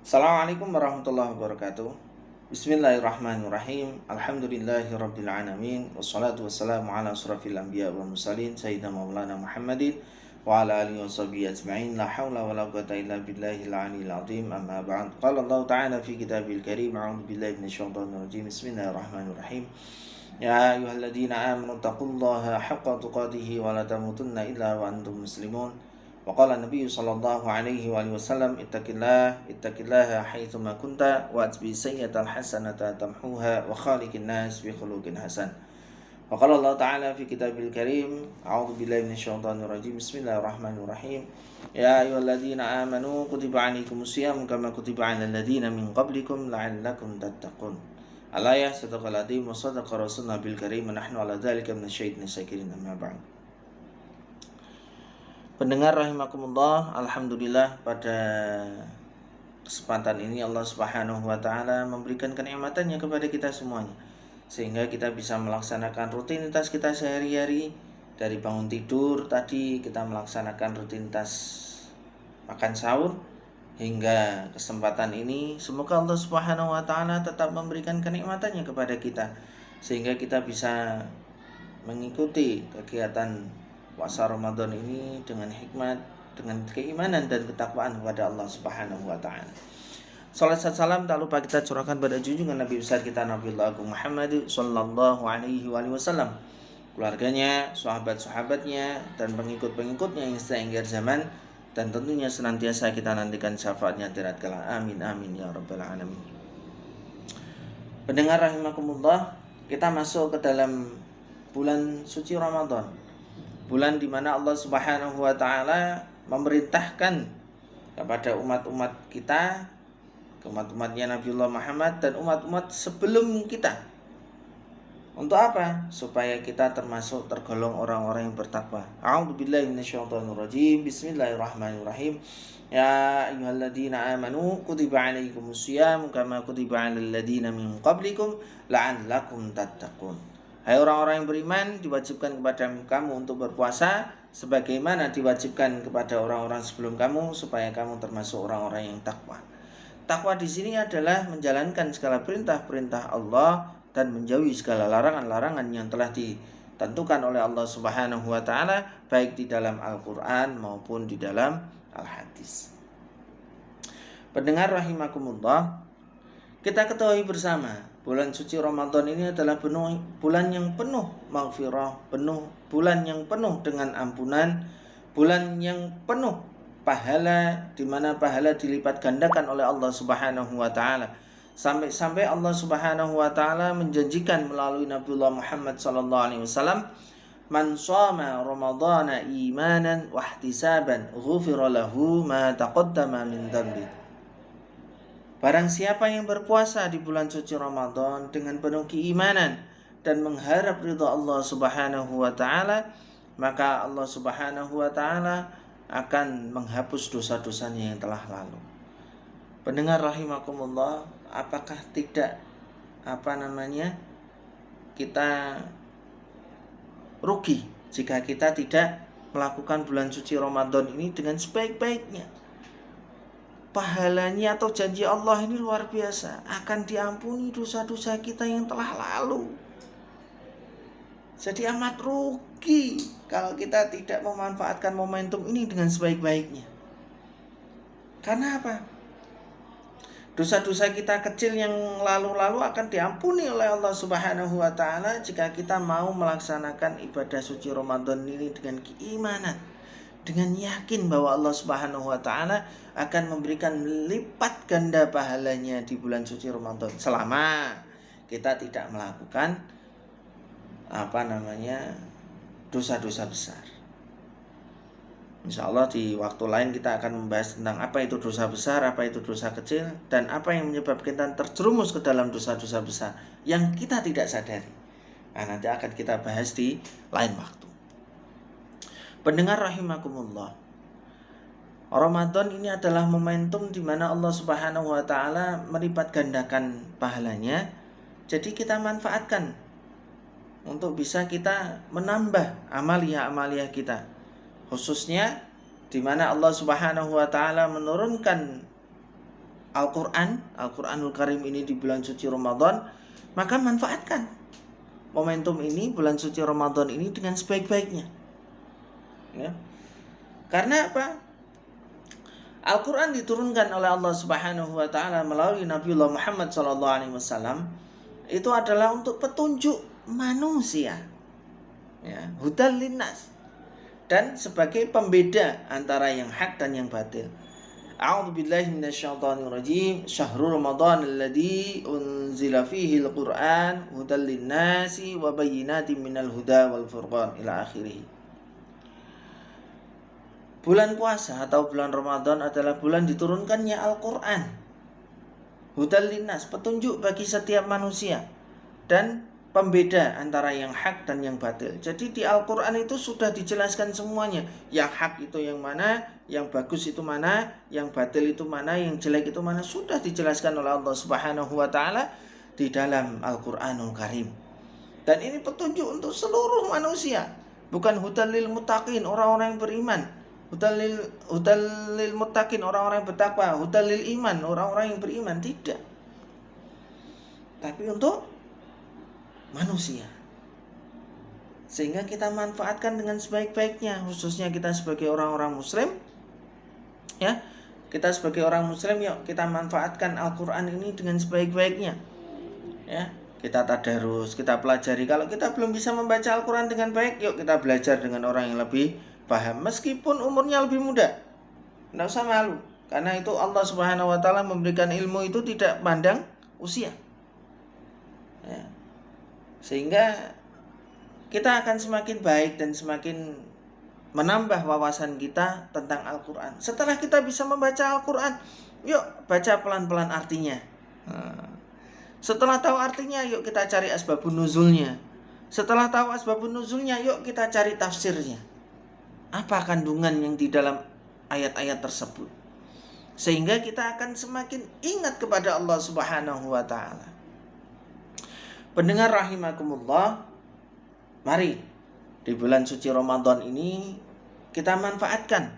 Assalamualaikum warahmatullahi wabarakatuh. Bismillahirrahmanirrahim. Alhamdulillahirabbil alamin wassalatu wassalamu ala asrofil anbiya wal mursalin sayyidina maulana Muhammadin wa ala alihi washabihi ajmain. La haula wala quwata illa billahil aliyil azim. Amma ba'd. Qala Allah ta'ala fi kitabil karim. A'udzu billahi minasyaitonir rajim. Bismillahirrahmanirrahim. Ya ayyuhalladzina amanu taqullaha haqqa tuqatih wa la tamutunna illa wa antum muslimun. Wa qala Nabi sallallahu alaihi wasallam ittaqillaha haitsuma kunta wa atbi sayyi'atal hasanata tamhuha wa khaliqin nas bi khuluqin hasan. Wa qala Allah ta'ala fi kitabil karim. A'udzu billahi minasyaitonir rajim. Bismillahirrahmanirrahim. Ya ayyuhalladzina amanu kutiba 'alaikumus shiyam kama kutiba 'alal ladzina min qablikum la'allakum tattaqun. Al-ayah sadaqal adzim wa sadaqa rasuluna bil karim. Nahnu 'ala dzalika minasyaitonir syakirin. Amma ba'd. Pendengar rahimakumullah, alhamdulillah pada kesempatan ini Allah Subhanahu wa taala memberikan kenikmatannya kepada kita semuanya sehingga kita bisa melaksanakan rutinitas kita sehari-hari. Dari bangun tidur tadi kita melaksanakan rutinitas makan sahur hingga kesempatan ini. Semoga Allah Subhanahu wa taala tetap memberikan kenikmatannya kepada kita sehingga kita bisa mengikuti kegiatan puasa Ramadan ini dengan hikmat, dengan keimanan dan ketakwaan kepada Allah Subhanahu wa taala. Salat dan salam tak lupa kita curahkan pada junjungan Nabi besar kita Nabiullah Agung Muhammad sallallahu alaihi wasallam, keluarganya, sahabat-sahabatnya dan pengikut-pengikutnya yang setenggir zaman, dan tentunya senantiasa kita nantikan syafaatnya akhirat kelak. Amin amin ya rabbal alamin. Pendengar rahimakumullah, kita masuk ke dalam bulan suci Ramadan. Bulan di mana Allah Subhanahu wa taala memerintahkan kepada umat-umat kita, umat-umatnya Nabiullah Muhammad dan umat-umat sebelum kita. Untuk apa? Supaya kita termasuk tergolong orang-orang yang bertakwa. A'udzubillahi minasyaitonirrajim. Bismillahirrahmanirrahim. Ya ayyuhalladzina amanu kutiba 'alaikumus shiyam kama kutiba 'alal ladzina min qablikum la'allakum tattaqun. Hai orang-orang yang beriman, diwajibkan kepada kamu untuk berpuasa sebagaimana diwajibkan kepada orang-orang sebelum kamu supaya kamu termasuk orang-orang yang takwa. Takwa di sini adalah menjalankan segala perintah-perintah Allah dan menjauhi segala larangan-larangan yang telah ditentukan oleh Allah Subhanahu wa taala baik di dalam Al-Qur'an maupun di dalam Al-Hadis. Pendengar rahimakumullah, kita ketahui bersama bulan suci Ramadan ini adalah bulan yang penuh maghfirah, bulan yang penuh dengan ampunan, bulan yang penuh pahala, di mana pahala dilipat gandakan oleh Allah Subhanahu wa taala. Sampai-sampai Allah Subhanahu wa taala menjanjikan melalui Nabiullah Muhammad sallallahu alaihi wasallam, "Man shoma ramadhana imanan wa ihtisaban, ghufira lahu ma taqaddama min dhanbi." Barang siapa yang berpuasa di bulan suci Ramadan dengan penuh keimanan dan mengharap ridha Allah Subhanahu wa taala, maka Allah Subhanahu wa taala akan menghapus dosa-dosanya yang telah lalu. Pendengar rahimakumullah, apakah tidak kita rugi jika kita tidak melakukan bulan suci Ramadan ini dengan sebaik-baiknya? Pahalanya atau janji Allah ini luar biasa, akan diampuni dosa-dosa kita yang telah lalu. Jadi amat rugi kalau kita tidak memanfaatkan momentum ini dengan sebaik-baiknya. Karena apa? Dosa-dosa kita kecil yang lalu-lalu akan diampuni oleh Allah Subhanahu wa taala jika kita mau melaksanakan ibadah suci Ramadan ini dengan keimanan, dengan yakin bahwa Allah Subhanahu wa taala akan memberikan lipat ganda pahalanya di bulan suci Ramadan selama kita tidak melakukan dosa-dosa besar. Insya Allah di waktu lain kita akan membahas tentang apa itu dosa besar, apa itu dosa kecil, dan apa yang menyebabkan kita terjerumus ke dalam dosa-dosa besar yang kita tidak sadari. Nanti akan kita bahas di lain waktu. Pendengar rahimakumullah, Ramadan ini adalah momentum di mana Allah Subhanahu wa taala melipat gandakan pahalanya. Jadi kita manfaatkan untuk bisa kita menambah amaliyah-amaliyah kita. Khususnya di mana Allah Subhanahu wa taala menurunkan Al-Quranul Karim ini di bulan suci Ramadan, maka manfaatkan momentum ini, bulan suci Ramadan ini dengan sebaik-baiknya. Ya. Karena apa? Al-Quran diturunkan oleh Allah Subhanahu wa Ta'ala melalui Nabiullah Muhammad SAW. Itu adalah untuk petunjuk manusia, ya, hudal linnas, dan sebagai pembeda antara yang hak dan yang batil. A'udzu billahi minasyaitonir rajim. Syahrul Ramadan alladzi unzila fihi al-Qur'an hudal linnasi wa bayyinatin minal huda wal furqan ila akhirih. Bulan puasa atau bulan Ramadan adalah bulan diturunkannya Al-Qur'an. Hudal linnas, petunjuk bagi setiap manusia dan pembeda antara yang hak dan yang batil. Jadi di Al-Quran itu sudah dijelaskan semuanya. Yang hak itu yang mana, yang bagus itu mana, yang batil itu mana, yang jelek itu mana. Sudah dijelaskan oleh Allah Subhanahu wa Ta'ala di dalam Al-Quranul Karim. Dan ini petunjuk untuk seluruh manusia. Bukan hudal lil muttaqin, orang-orang yang beriman. Hudal lil muttaqin, orang-orang yang bertakwa. Hudal lil iman, orang-orang yang beriman. Tidak. Tapi untuk manusia, sehingga kita manfaatkan dengan sebaik-baiknya, khususnya kita sebagai orang-orang muslim, ya, kita sebagai orang muslim, yuk kita manfaatkan Al-Quran ini dengan sebaik-baiknya, ya, kita tadarus, kita pelajari. Kalau kita belum bisa membaca Al-Quran dengan baik, yuk kita belajar dengan orang yang lebih paham, meskipun umurnya lebih muda, tidak usah malu, karena itu Allah Subhanahu wa Ta'ala memberikan ilmu itu tidak pandang usia, ya. Sehingga kita akan semakin baik dan semakin menambah wawasan kita tentang Al-Quran. Setelah kita bisa membaca Al-Quran, yuk baca pelan-pelan artinya. Setelah tahu artinya, yuk kita cari asbabun nuzulnya. Setelah tahu asbabun nuzulnya, yuk kita cari tafsirnya. Apa kandungan yang di dalam ayat-ayat tersebut, sehingga kita akan semakin ingat kepada Allah Subhanahu wa Ta'ala. Pendengar rahimakumullah, mari di bulan suci Ramadan ini kita manfaatkan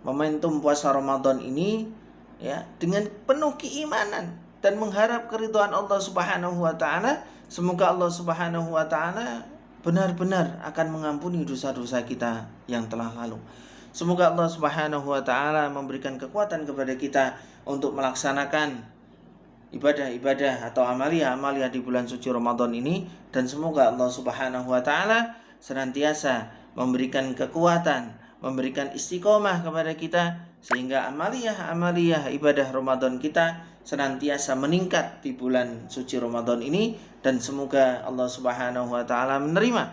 momentum puasa Ramadan ini, ya, dengan penuh keimanan dan mengharap keridhaan Allah Subhanahu wa Ta'ala. Semoga Allah Subhanahu wa Ta'ala benar-benar akan mengampuni dosa-dosa kita yang telah lalu. Semoga Allah Subhanahu wa Ta'ala memberikan kekuatan kepada kita untuk melaksanakan ibadah-ibadah atau amalia-amalia di bulan suci Ramadan ini, dan semoga Allah Subhanahu wa Ta'ala senantiasa memberikan kekuatan, memberikan istiqomah kepada kita, sehingga amalia-amalia ibadah Ramadan kita senantiasa meningkat di bulan suci Ramadan ini, dan semoga Allah Subhanahu wa Ta'ala menerima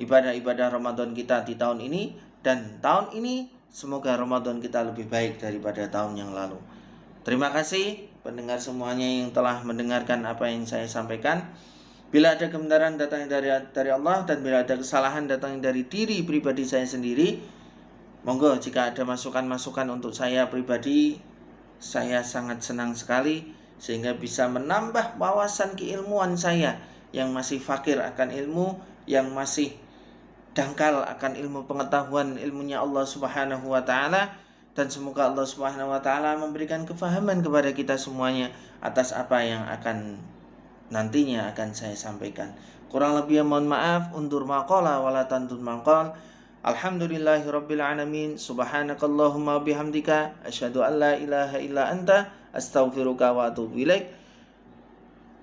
ibadah-ibadah Ramadan kita di tahun ini, dan tahun ini semoga Ramadan kita lebih baik daripada tahun yang lalu. Terima kasih pendengar semuanya yang telah mendengarkan apa yang saya sampaikan. Bila ada kebenaran datangnya dari Allah, dan bila ada kesalahan datangnya dari diri pribadi saya sendiri, monggo jika ada masukan-masukan untuk saya pribadi, saya sangat senang sekali, sehingga bisa menambah wawasan keilmuan saya yang masih fakir akan ilmu, yang masih dangkal akan ilmu pengetahuan ilmunya Allah Subhanahu wa Ta'ala. Dan semoga Allah Subhanahu wa Ta'ala memberikan kefahaman kepada kita semuanya atas apa yang nantinya akan saya sampaikan. Kurang lebih mohon maaf. Undur maqala wala tantun maqal. Alhamdulillahirabbil alamin. Subhanakallahumma bihamdika asyhadu an la ilaha illa anta astaghfiruka wa atubu ilaik.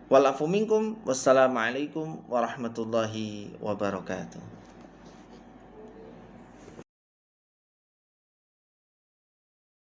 Wal afu minkum. Wassalamualaikum warahmatullahi wabarakatuh.